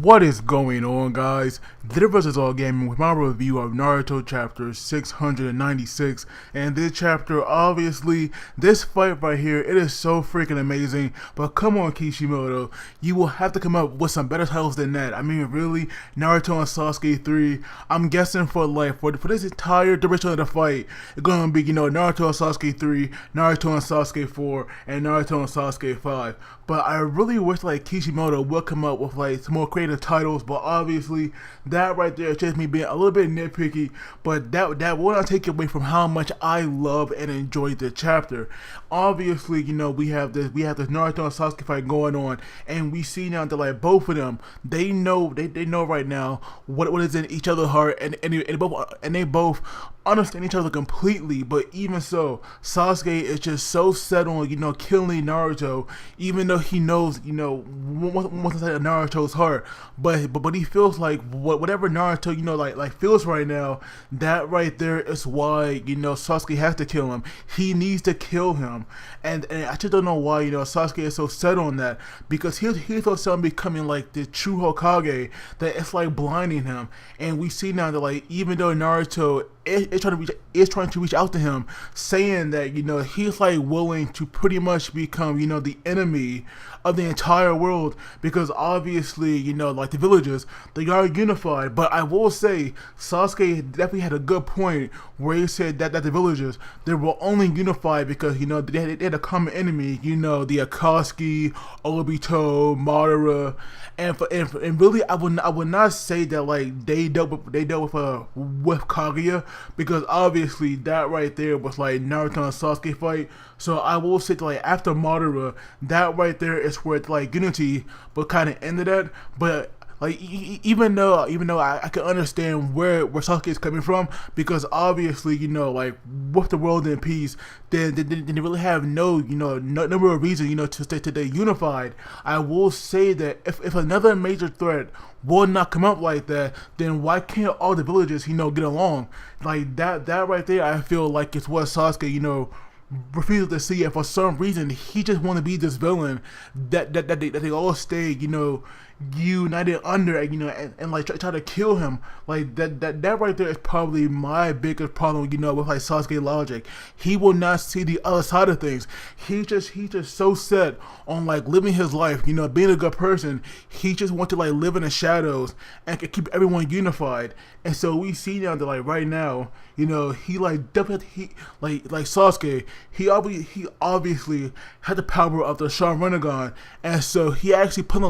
What is going on, guys? This is All Gaming with my review of Naruto chapter 696. And this chapter, obviously, this fight right here, it is so freaking amazing. But come on, Kishimoto, you will have to come up with some better titles than that. I mean, really, Naruto and Sasuke 3, I'm guessing for this entire duration of the fight, it's gonna be, Naruto and Sasuke 3, Naruto and Sasuke 4, and Naruto and Sasuke 5. But I really wish Kishimoto would come up with some more creative titles, but obviously that right there is just me being a little bit nitpicky, but that will not take away from how much I love and enjoy the chapter. Obviously, we have this Naruto and Sasuke fight going on, and we see now that both of them, they know right now what is in each other's heart, and they both understand each other completely. But even so, Sasuke is just so set on killing Naruto, even though he knows what's inside of Naruto's heart. But he feels like whatever Naruto feels right now, that right there is why Sasuke has to kill him. He needs to kill him, and I just don't know why Sasuke is so set on that, because he's so set on becoming the true Hokage that it's blinding him. And we see now that even though Naruto is trying to reach out to him, saying that he's willing to pretty much become the enemy of the entire world, because obviously the villagers, they are unified. But I will say Sasuke definitely had a good point where he said that the villagers, they were only unified because they had a common enemy, the Akatsuki, Obito, Madara, and really I would not say that they dealt with Kaguya, because obviously that right there was Naruto and Sasuke fight. So I will say that after Madara, that right there is where unity but kind of ended at. But even though I can understand where Sasuke is coming from, because obviously with the world in peace, they really have no real reason to stay unified. I will say that if another major threat will not come up like that, then why can't all the villagers get along? That right there, I feel like it's what Sasuke refuses to see, and for some reason he just want to be this villain that they all stay united under, and try to kill him. That right there is probably my biggest problem with Sasuke logic. He will not see the other side of things. He's just so set on living his life, being a good person. He just wants to live in the shadows and keep everyone unified. And so we see now that right now, he definitely Sasuke, he obviously had the power of the Sharingan, and so he actually put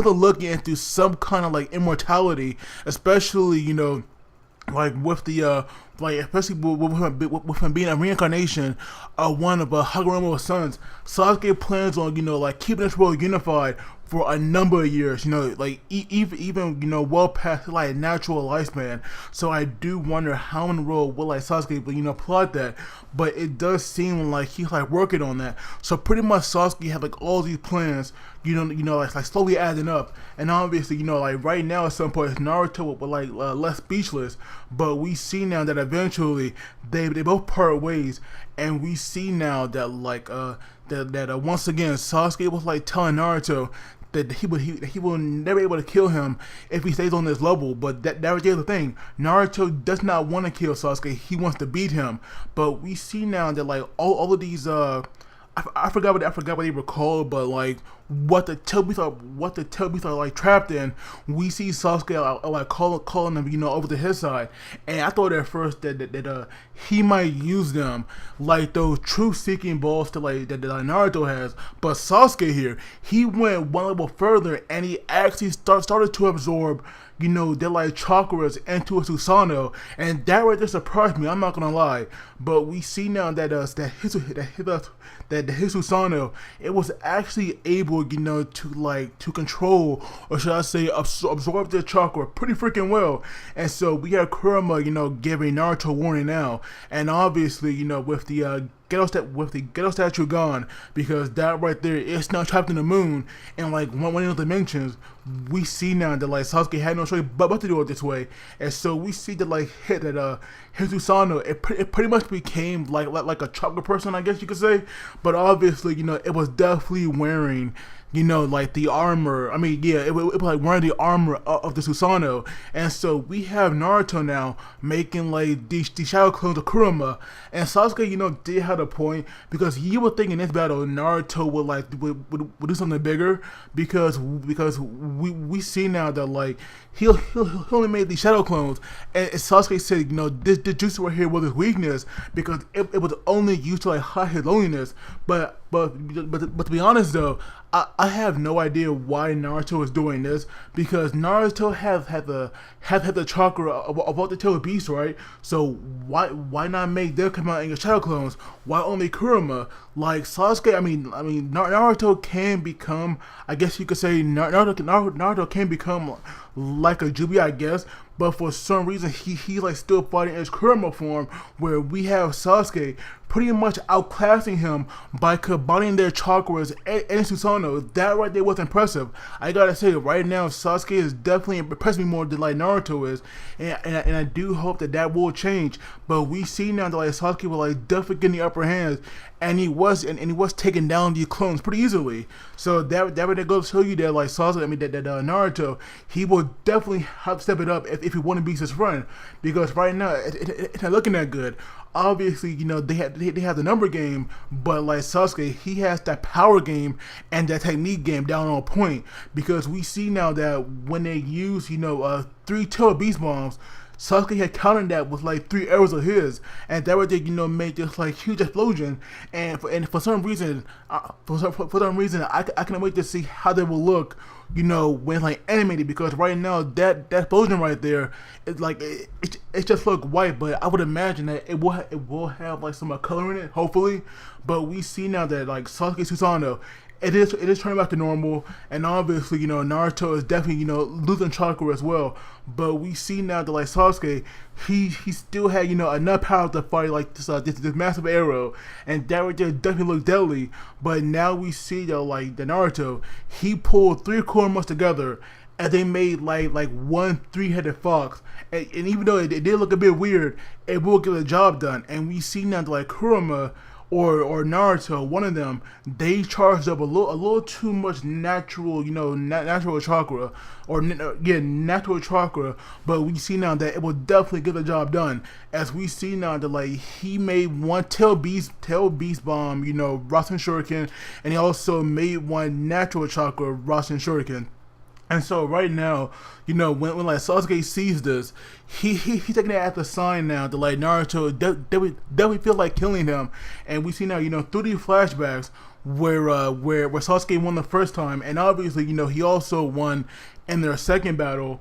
a look into some kind of immortality, especially with the especially with him being a reincarnation of one of Hagoromo's sons. Sasuke plans on keeping this world unified for a number of years, even well past natural lifespan. So I do wonder how in the world will Sasuke plot that, but it does seem like he's working on that. So pretty much Sasuke had all these plans, slowly adding up, and obviously right now at some point Naruto was less speechless, but we see now that eventually they both part ways, and we see now that once again Sasuke was telling Naruto that he will never be able to kill him if he stays on this level. But that was the other thing. Naruto does not want to kill Sasuke. He wants to beat him. But we see now that all of these I forgot what they were called, but what the Teletubbies are trapped in. We see Sasuke calling them over to his side, and I thought at first that he might use them those truth seeking balls that Naruto has. But Sasuke here, he went one level further, and he actually started to absorb their chakras into a Susanoo, and that right there surprised me, I'm not gonna lie. But we see now that his Susanoo, it was actually able to control, or should I say absorb their chakra pretty freaking well. And so we have Kurama giving Naruto warning now, and obviously with the ghetto statue gone, because that right there is now trapped in the moon in one of the dimensions. We see now that Sasuke had no choice but to do it this way, and so we see that his Susanoo, it pretty much became like a chakra person, I guess you could say. But obviously it was definitely wearing like the armor. I mean, yeah, it was like wearing the armor of the Susanoo. And so we have Naruto now making like the shadow clones of Kurama. And Sasuke, did have a point because you would think in this battle Naruto would do something bigger because we see now that like he only made these shadow clones, and Sasuke said, this jutsu right here was his weakness because it was only used to like hide his loneliness. But to be honest though, I have no idea why Naruto is doing this because Naruto have the chakra of the tail beast, right? So why not make them come out in your shadow clones? Why only Kurama? Like Sasuke, I mean Naruto can become, I guess you could say Naruto can become like a Jubi, I guess. But for some reason, he like still fighting in his Kurama form, where we have Sasuke pretty much outclassing him by combining their chakras and Susanoo. That right there was impressive. I gotta say, right now, Sasuke is definitely impressing me more than like Naruto is, and I do hope that will change. But we see now that like Sasuke will like definitely getting the upper hands, and he was taking down these clones pretty easily. So that would go to show you that like Sasuke, that Naruto, he will definitely have to step it up if he want to be his friend, because right now it's not looking that good. Obviously, they have the number game, but like Sasuke, he has that power game and that technique game down on point. Because we see now that when they use, 3 tail beast bombs, Sasuke had countered that with like 3 arrows of his, and that right there, made this like huge explosion. And for some reason, I can't wait to see how they will look, when like animated. Because right now, that explosion right there, it's like it just look white, but I would imagine that it will have like some color in it, hopefully. But we see now that like Sasuke Susanoo, it is turning back to normal, and obviously, Naruto is definitely, losing chakra as well. But we see now that like Sasuke, he still had, enough power to fight like this massive arrow, and that right there definitely looked deadly. But now we see that like the Naruto, he pulled 3 Kuramas together, and they made like one 3-headed fox. And even though it did look a bit weird, it will get the job done. And we see now that like Kurama or Naruto, one of them, they charged up a little too much natural, natural chakra, natural chakra. But we see now that it will definitely get the job done, as we see now that like he made one tail beast bomb, Rasen Shuriken, and he also made one natural chakra Rasen Shuriken. And so right now, when like Sasuke sees this, he's taking it as a sign now that like Naruto definitely feel like killing him. And we see now, through these flashbacks where Sasuke won the first time, and obviously, he also won in their second battle.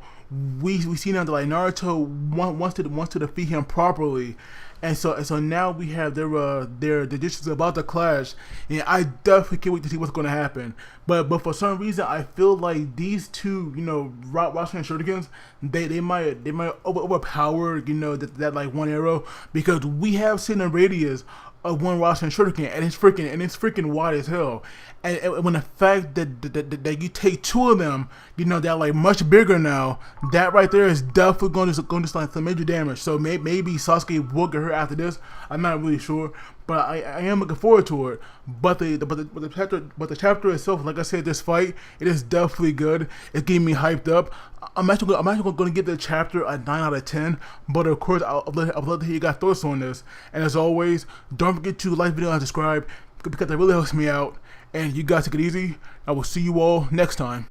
We see now that like Naruto wants to defeat him properly. And so now we have their dishes about to clash, and I definitely can't wait to see what's going to happen. But for some reason, I feel like these two, Rasen Shurikens, they might overpower, that like one arrow, because we have seen a radius of one Rasen Shuriken, and it's freaking wide as hell. And when the fact that you take 2 of them, they're like much bigger now, that right there is definitely going to like some major damage. So maybe Sasuke will get hurt after this. I'm not really sure, but I am looking forward to it. But the chapter itself, like I said, this fight, it is definitely good. It's getting me hyped up. I'm actually going to give the chapter a 9 out of 10. But of course, I'd love to hear you guys' thoughts on this. And as always, don't forget to like the video and subscribe, because that really helps me out. And you guys take it easy. I will see you all next time.